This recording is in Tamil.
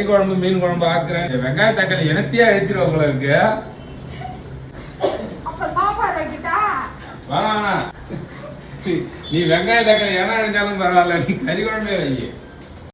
குழம்பு மீன் குழம்பு ஆக்குறேன். வெங்காய தக்காளி எனத்தையே அழிச்சிருவோம் போல இருக்கு. நீ வெங்காய தக்காளி ஏன்னா அழிஞ்சாலும் பரவாயில்ல, நீ கறி குழம்பே வை.